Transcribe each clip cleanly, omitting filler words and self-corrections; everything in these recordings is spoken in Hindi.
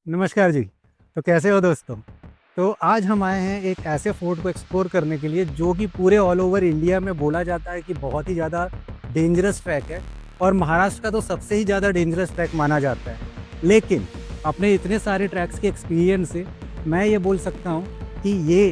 नमस्कार जी। तो कैसे हो दोस्तों? तो आज हम आए हैं एक ऐसे फोर्ट को एक्सप्लोर करने के लिए जो कि पूरे ऑल ओवर इंडिया में बोला जाता है कि बहुत ही ज़्यादा डेंजरस ट्रैक है और महाराष्ट्र का तो सबसे ही ज़्यादा डेंजरस ट्रैक माना जाता है। लेकिन अपने इतने सारे ट्रैक्स के एक्सपीरियंस से मैं ये बोल सकता हूँ कि ये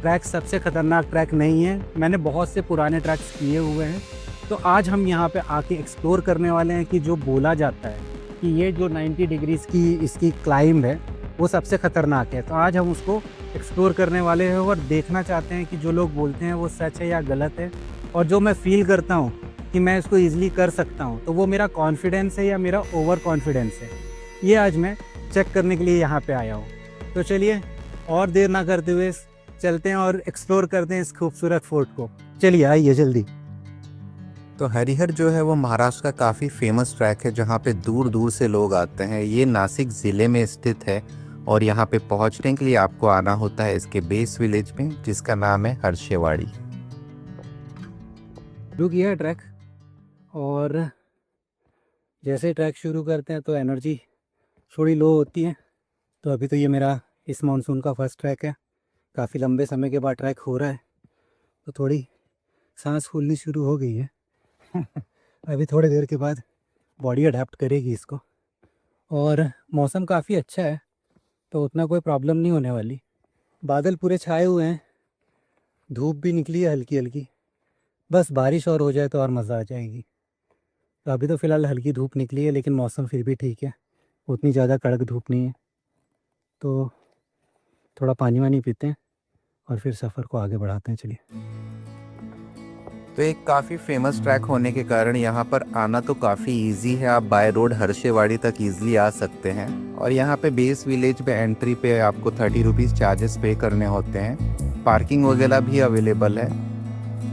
ट्रैक सबसे ख़तरनाक ट्रैक नहीं है। मैंने बहुत से पुराने ट्रैक्स किए हुए हैं। तो आज हम यहाँ पे आके एक्सप्लोर करने वाले हैं कि जो बोला जाता है कि ये जो 90 डिग्रीज़ की इसकी क्लाइंब है वो सबसे ख़तरनाक है। तो आज हम उसको एक्सप्लोर करने वाले हैं और देखना चाहते हैं कि जो लोग बोलते हैं वो सच है या गलत है, और जो मैं फ़ील करता हूँ कि मैं इसको ईज़िली कर सकता हूँ, तो वो मेरा कॉन्फिडेंस है या मेरा ओवर कॉन्फिडेंस है। ये आज मैं चेक करने के लिए यहाँ पे आया हूँ। तो चलिए और देर ना करते हुए चलते हैं और एक्सप्लोर करते हैं इस खूबसूरत फोर्ट को। चलिए आइए जल्दी। तो हरिहर जो है वो महाराष्ट्र का काफ़ी फेमस ट्रैक है जहाँ पे दूर दूर से लोग आते हैं। ये नासिक ज़िले में स्थित है और यहाँ पे पहुँचने के लिए आपको आना होता है इसके बेस विलेज में, जिसका नाम है हर्षेवाड़ी। शुरू किया है ट्रैक, और जैसे ट्रैक शुरू करते हैं तो एनर्जी थोड़ी लो होती है। तो अभी तो ये मेरा इस मानसून का फर्स्ट ट्रैक है। काफ़ी लंबे समय के बाद ट्रैक हो रहा है तो थोड़ी सांस फूलनी शुरू हो गई है। अभी थोड़ी देर के बाद बॉडी अडेप्ट करेगी इसको। और मौसम काफ़ी अच्छा है तो उतना कोई प्रॉब्लम नहीं होने वाली। बादल पूरे छाए हुए हैं, धूप भी निकली है हल्की हल्की। बस बारिश और हो जाए तो और मज़ा आ जाएगी। तो अभी तो फ़िलहाल हल्की धूप निकली है लेकिन मौसम फिर भी ठीक है, उतनी ज़्यादा कड़क धूप नहीं है। तो थोड़ा पानी वानी पीते हैं और फिर सफ़र को आगे बढ़ाते हैं। चलिए। तो एक काफ़ी फेमस ट्रैक होने के कारण यहाँ पर आना तो काफ़ी इजी है। आप बाय रोड हर्षेवाड़ी तक इजीली आ सकते हैं और यहाँ पे बेस विलेज पे एंट्री पे आपको 30 रुपीज़ चार्जेस पे करने होते हैं। पार्किंग वगैरह भी अवेलेबल है।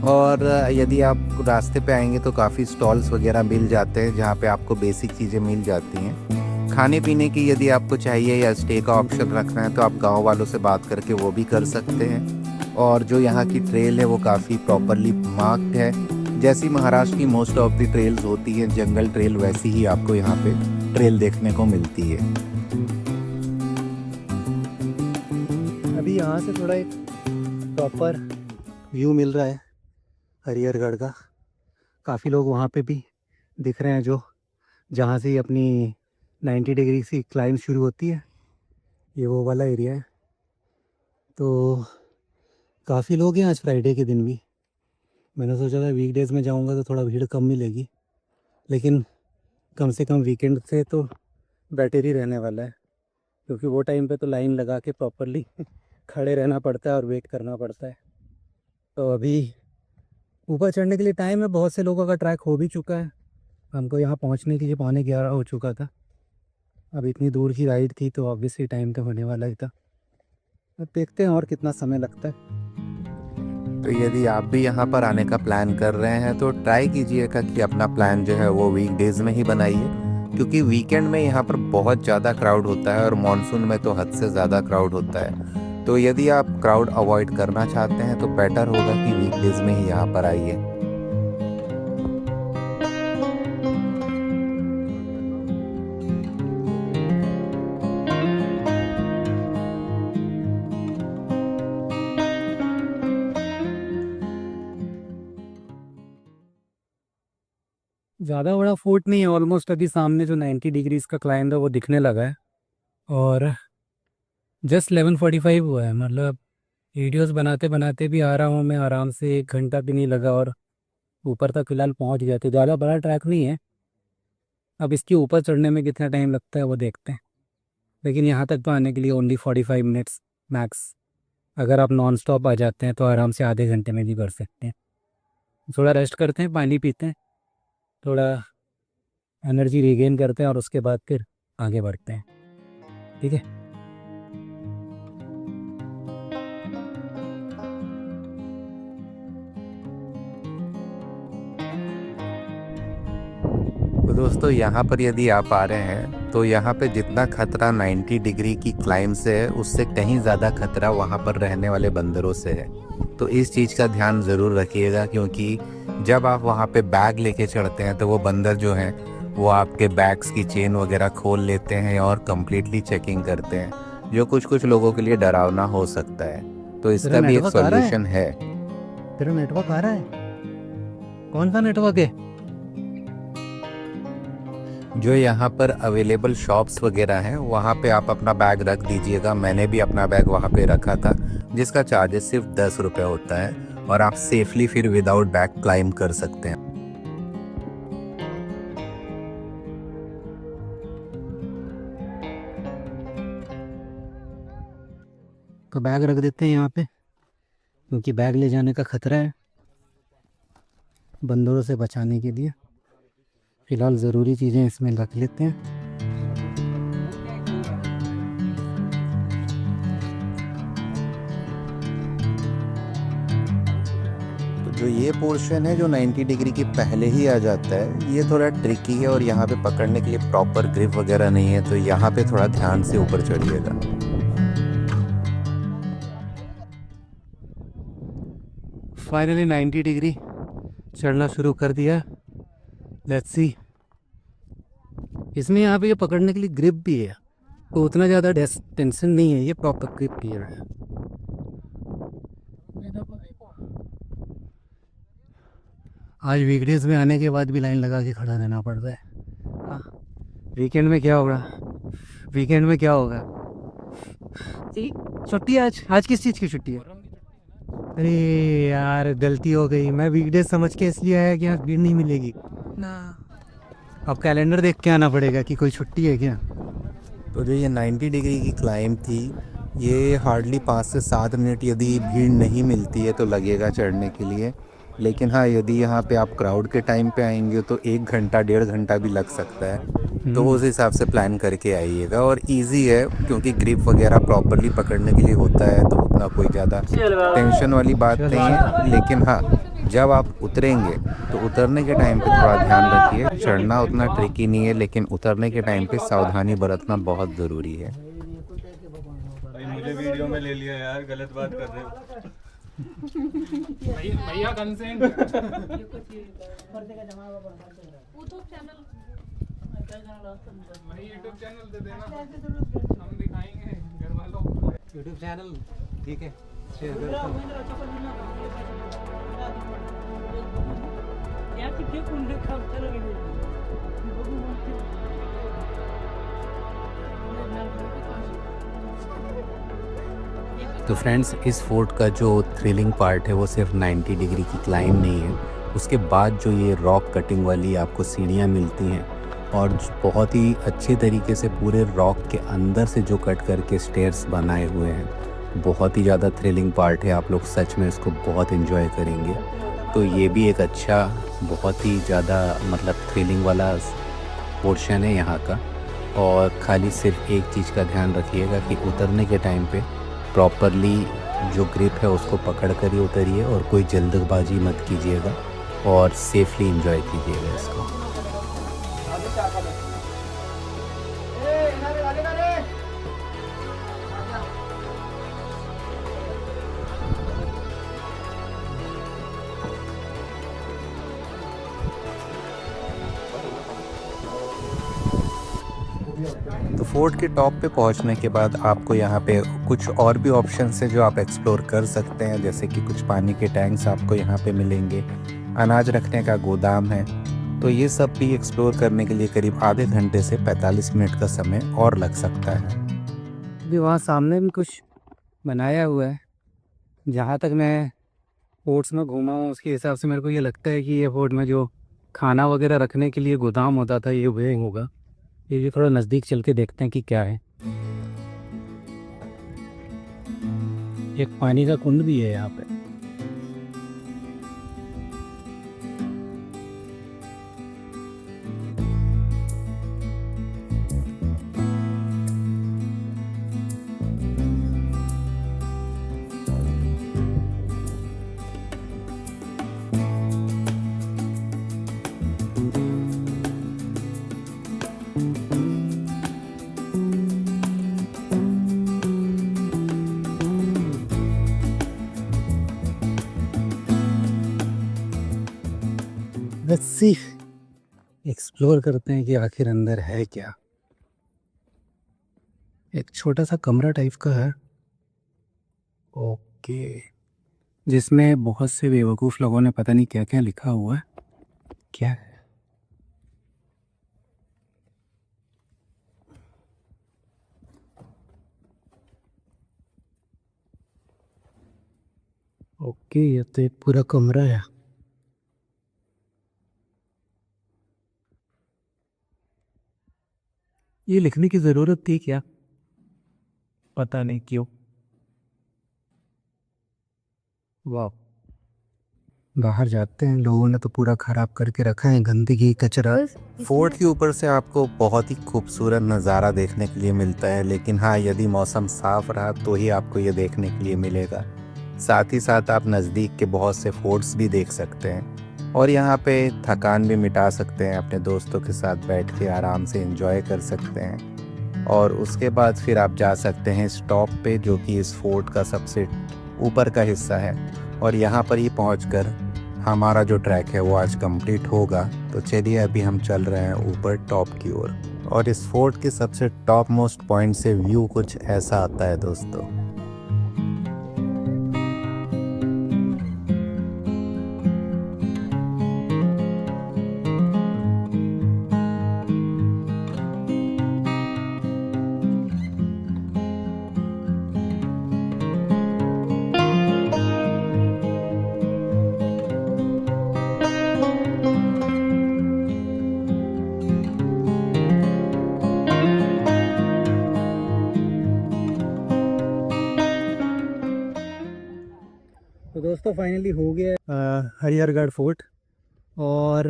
और यदि आप रास्ते पे आएंगे तो काफ़ी स्टॉल्स वगैरह मिल जाते हैं जहाँ पे आपको बेसिक चीज़ें मिल जाती हैं। खाने पीने की यदि आपको चाहिए या स्टे का ऑप्शन रखना है तो आप गांव वालों से बात करके वो भी कर सकते हैं। और जो यहाँ की ट्रेल है वो काफ़ी प्रॉपरली मार्क्ड है। जैसी महाराष्ट्र की मोस्ट ऑफ द ट्रेल्स होती हैं जंगल ट्रेल, वैसी ही आपको यहाँ पे ट्रेल देखने को मिलती है। अभी यहाँ से थोड़ा एक प्रॉपर व्यू मिल रहा है हरिहरगढ़ का। काफ़ी लोग वहाँ पे भी दिख रहे हैं जो जहाँ से अपनी 90 डिग्री की क्लाइंब शुरू होती है। ये वो वाला एरिया है। तो काफ़ी लोग हैं आज फ्राइडे के दिन भी। मैंने सोचा था वीकडेज़ में जाऊँगा तो थोड़ा भीड़ कम मिलेगी, लेकिन कम से कम वीकेंड से तो बेटर ही रहने वाला है, क्योंकि वो टाइम पे तो लाइन लगा के प्रॉपरली खड़े रहना पड़ता है और वेट करना पड़ता है। तो अभी ऊपर चढ़ने के लिए टाइम है। बहुत से लोगों का ट्रैक हो भी चुका है। हमको यहाँ पहुँचने के लिए 11:45 हो चुका था। अब इतनी दूर की राइड थी तो ऑब्वियसली टाइम तो होने वाला ही था। अब देखते हैं और कितना समय लगता है। तो यदि आप भी यहाँ पर आने का प्लान कर रहे हैं तो ट्राई कीजिएगा कि अपना प्लान जो है वो वीकडेज में ही बनाइए, क्योंकि वीकेंड में यहाँ पर बहुत ज़्यादा क्राउड होता है और मॉनसून में तो हद से ज़्यादा क्राउड होता है। तो यदि आप क्राउड अवॉइड करना चाहते हैं तो बेटर होगा कि वीकडेज में ही यहाँ पर आइए। ज़्यादा बड़ा फोर्ट नहीं है, ऑलमोस्ट अभी सामने जो 90 डिग्रीज़ का क्लाइंब है वो दिखने लगा है। और जस्ट 11:45 हुआ है। मतलब वीडियोस बनाते बनाते भी आ रहा हूँ मैं, आराम से 1 घंटा भी नहीं लगा और ऊपर तक फिलहाल पहुँच गया। तो ज़्यादा बड़ा ट्रैक नहीं है। अब इसके ऊपर चढ़ने में कितना टाइम लगता है वो देखते हैं। लेकिन यहाँ तक तो आने के लिए ओनली 45 मिनट्स मैक्स। अगर आप नॉन स्टॉप आ जाते हैं तो आराम से आधे घंटे में भी कर सकते हैं। थोड़ा रेस्ट करते हैं, पानी पीते हैं, थोड़ा एनर्जी रिगेन करते हैं और उसके बाद फिर आगे बढ़ते हैं। ठीक है। तो दोस्तों यहाँ पर यदि आप आ रहे हैं तो यहाँ पे जितना खतरा 90 डिग्री की क्लाइंब से है उससे कहीं ज़्यादा खतरा वहाँ पर रहने वाले बंदरों से है। तो इस चीज़ का ध्यान ज़रूर रखिएगा, क्योंकि जब आप वहाँ पे बैग लेके चढ़ते हैं तो वो बंदर जो हैं वो आपके बैग्स की चेन वगैरह खोल लेते हैं और कम्प्लीटली चेकिंग करते हैं, जो कुछ कुछ लोगों के लिए डरावना हो सकता है। तो इसका भी एक नेटवर्क आ रहा है? सॉल्यूशन है। तेरा नेटवर्क आ रहा है? कौन सा नेटवर्क है? जो यहाँ पर अवेलेबल शॉप्स वगैरह हैं वहाँ पे आप अपना बैग रख दीजिएगा। मैंने भी अपना बैग वहाँ पे रखा था, जिसका चार्जेस सिर्फ 10 रुपये होता है और आप सेफली फिर विदाउट बैग क्लाइंब कर सकते हैं। तो बैग रख देते हैं यहाँ पे, क्योंकि बैग ले जाने का खतरा है बंदरों से बचाने के लिए। फिलहाल ज़रूरी चीज़ें इसमें रख लेते हैं। तो जो ये पोर्शन है जो 90 डिग्री के पहले ही आ जाता है, ये थोड़ा ट्रिकी है और यहाँ पे पकड़ने के लिए प्रॉपर ग्रिप वगैरह नहीं है, तो यहाँ पे थोड़ा ध्यान से ऊपर चढ़िएगा। फाइनली 90 डिग्री चढ़ना शुरू कर दिया। Let's see. इसमें यहाँ पे ये पकड़ने के लिए ग्रिप भी है, तो उतना ज़्यादा टेंशन नहीं है, ये प्रॉपर ग्रिप भी है। आज वीकडेज में आने के बाद भी लाइन लगा के खड़ा रहना पड़ रहा है। हाँ, वीकेंड में क्या होगा? वीकेंड में क्या होगा? छुट्टी आज किस चीज़ की छुट्टी है? अरे यार गलती हो गई, मैं वीकडेज समझ के इसलिए आया कि यहाँ भीड़ नहीं मिलेगी ना। अब कैलेंडर देख के आना पड़ेगा कि कोई छुट्टी है क्या। तो जो ये 90 डिग्री की क्लाइंब थी, ये हार्डली 5 से 7 मिनट यदि भीड़ नहीं मिलती है तो लगेगा चढ़ने के लिए। लेकिन हाँ, यदि यहाँ पे आप क्राउड के टाइम पे आएंगे तो 1 घंटा 1.5 घंटा भी लग सकता है। तो उस हिसाब से प्लान करके आइएगा। और इजी है क्योंकि ग्रिप वगैरह प्रॉपरली पकड़ने के लिए होता है, तो उतना कोई ज़्यादा टेंशन वाली बात नहीं है। लेकिन हाँ, जब आप उतरेंगे तो उतरने के टाइम पे थोड़ा ध्यान रखिए। चढ़ना उतना ट्रिकी नहीं है, लेकिन उतरने के टाइम पे सावधानी बरतना बहुत ज़रूरी है। भाई मुझे वीडियो में ले लिया यार, गलत बात कर रहे हो। भैया कंसेंट। भाई यूट्यूब चैनल दे देना, हम दिखाएंगे घर वालों। यूट्यूब चैनल ठीक है। तो फ्रेंड्स, इस फोर्ट का जो थ्रिलिंग पार्ट है वो सिर्फ 90 डिग्री की क्लाइंब नहीं है, उसके बाद जो ये रॉक कटिंग वाली आपको सीढ़ियाँ मिलती हैं और बहुत ही अच्छे तरीके से पूरे रॉक के अंदर से जो कट करके स्टेयर्स बनाए हुए हैं, बहुत ही ज़्यादा थ्रिलिंग पार्ट है। आप लोग सच में इसको बहुत इन्जॉय करेंगे। तो ये भी एक अच्छा, बहुत ही ज़्यादा मतलब थ्रिलिंग वाला पोर्शन है यहाँ का। और खाली सिर्फ एक चीज़ का ध्यान रखिएगा कि उतरने के टाइम पे प्रॉपरली जो ग्रिप है उसको पकड़ कर ही उतरिए और कोई जल्दबाजी मत कीजिएगा और सेफली एंजॉय कीजिएगा इसको। तो फोर्ट के टॉप पे पहुंचने के बाद आपको यहाँ पे कुछ और भी ऑप्शंस है जो आप एक्सप्लोर कर सकते हैं, जैसे कि कुछ पानी के टैंक्स आपको यहाँ पे मिलेंगे, अनाज रखने का गोदाम है। तो ये सब भी एक्सप्लोर करने के लिए करीब आधे घंटे से 45 मिनट का समय और लग सकता है। अभी वहाँ सामने भी कुछ बनाया हुआ है। जहाँ तक मैं फोर्ट्स में घूमा हूँ उसके हिसाब से मेरे को ये लगता है कि ये फोर्ट में जो खाना वगैरह रखने के लिए गोदाम होता था ये वही होगा। ये भी थोड़ा नज़दीक चल के देखते हैं कि क्या है। एक पानी का कुंड भी है यहाँ पे। Let's see. एक्सप्लोर करते हैं कि आखिर अंदर है क्या। एक छोटा सा कमरा टाइप का है, ओके, जिसमें बहुत से बेवकूफ़ लोगों ने पता नहीं क्या क्या लिखा हुआ है। क्या है? ओके, ये तो एक पूरा कमरा है। ये लिखने की ज़रूरत थी क्या? पता नहीं क्यों। वाह, बाहर जाते हैं, लोगों ने तो पूरा खराब करके रखा है, गंदगी कचरा। फोर्ट के ऊपर से आपको बहुत ही खूबसूरत नज़ारा देखने के लिए मिलता है, लेकिन हाँ, यदि मौसम साफ रहा तो ही आपको ये देखने के लिए मिलेगा। साथ ही साथ आप नज़दीक के बहुत से फोर्ट्स भी देख सकते हैं और यहाँ पे थकान भी मिटा सकते हैं, अपने दोस्तों के साथ बैठ के आराम से एंजॉय कर सकते हैं। और उसके बाद फिर आप जा सकते हैं इस टॉप पे, जो कि इस फोर्ट का सबसे ऊपर का हिस्सा है। और यहाँ पर ही पहुँचकर हमारा जो ट्रैक है वो आज कंप्लीट होगा। तो चलिए अभी हम चल रहे हैं ऊपर टॉप की ओर। और इस फोर्ट के सबसे टॉप मोस्ट पॉइंट से व्यू कुछ ऐसा आता है दोस्तों। तो दोस्तों फाइनली हो गया हरिहरगढ़ फोर्ट। और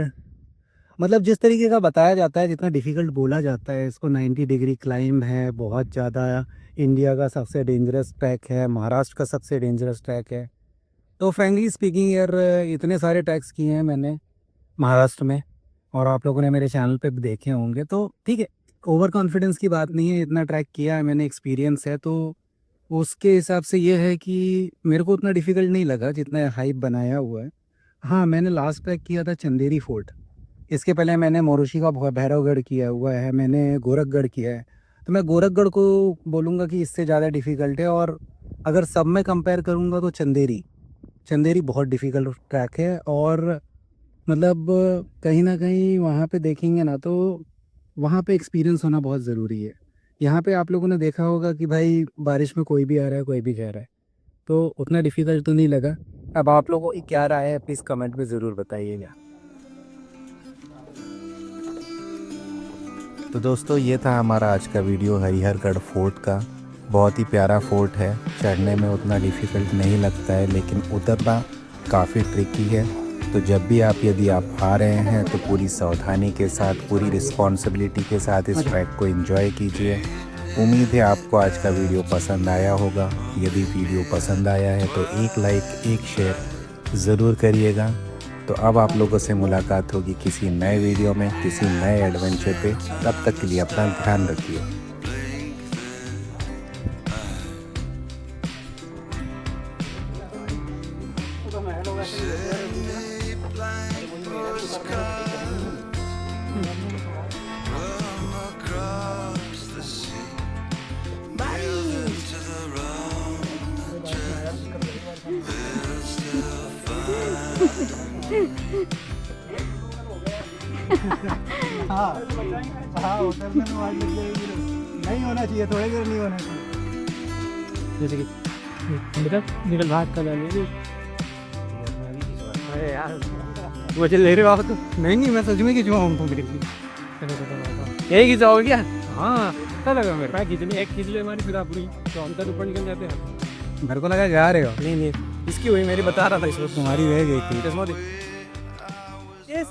मतलब जिस तरीके का बताया जाता है, जितना डिफ़िकल्ट बोला जाता है, इसको 90 डिग्री क्लाइंब है, बहुत ज़्यादा, इंडिया का सबसे डेंजरस ट्रैक है, महाराष्ट्र का सबसे डेंजरस ट्रैक है। तो फ्रेंकली स्पीकिंग यार, इतने सारे ट्रैक्स किए हैं मैंने महाराष्ट्र में, और आप लोगों ने मेरे चैनल पे भी देखे होंगे, तो ठीक है, ओवर कॉन्फिडेंस की बात नहीं है, इतना ट्रैक किया है मैंने, एक्सपीरियंस है, तो उसके हिसाब से ये है कि मेरे को उतना डिफ़िकल्ट नहीं लगा जितना हाइप बनाया हुआ है। हाँ, मैंने लास्ट ट्रैक किया था चंदेरी फोर्ट, इसके पहले मैंने मोरोशी का भैरवगढ़ किया हुआ है, मैंने गोरखगढ़ किया है। तो मैं गोरखगढ़ को बोलूँगा कि इससे ज़्यादा डिफ़िकल्ट है, और अगर सब में कंपेयर करूँगा तो चंदेरी बहुत डिफ़िकल्ट ट्रैक है। और मतलब कहीं न कहीं वहाँ पे देखेंगे ना, तो वहाँ पे एक्सपीरियंस होना बहुत ज़रूरी है। यहाँ पे आप लोगों ने देखा होगा कि भाई बारिश में कोई भी आ रहा है, कोई भी जा रहा है, तो उतना डिफ़िकल्ट तो नहीं लगा। अब आप लोगों की क्या राय है, प्लीज़ कमेंट में ज़रूर बताइएगा। तो दोस्तों ये था हमारा आज का वीडियो हरिहरगढ़ फोर्ट का। बहुत ही प्यारा फोर्ट है, चढ़ने में उतना डिफ़िकल्ट नहीं लगता है, लेकिन उतरना काफ़ी ट्रिकी है। तो जब भी यदि आप आ रहे हैं तो पूरी सावधानी के साथ, पूरी रिस्पॉन्सिबिलिटी के साथ इस ट्रैक को एंजॉय कीजिए। उम्मीद है आपको आज का वीडियो पसंद आया होगा। यदि वीडियो पसंद आया है तो एक लाइक, एक शेयर ज़रूर करिएगा। तो अब आप लोगों से मुलाकात होगी किसी नए वीडियो में, किसी नए एडवेंचर पे। तब तक के लिए अपना ध्यान रखिए। हाँ हाँ, उतरने में आवाज़ लग जाएगी, नहीं होना चाहिए, थोड़ी देर नहीं होना चाहिए। जैसे कि बेटा निकल भाग कर जाने। अरे यार मुझे ले रहे हो आप तो? नहीं, मैं सच में खिंचवाऊँ हमको मेरे लिए। यही खिंचाओगे क्या? हाँ, अच्छा लगा मेरे। मैं खींचने एक खींच ले हमारी, फिर आप पूरी तो हम तक ऊपर निकल जाते हैं। मेरे को लगा जा रहे हो। नहीं, इसकी हुई, मेरी बता रहा था, इसको तुम्हारी रह गई थी। यस।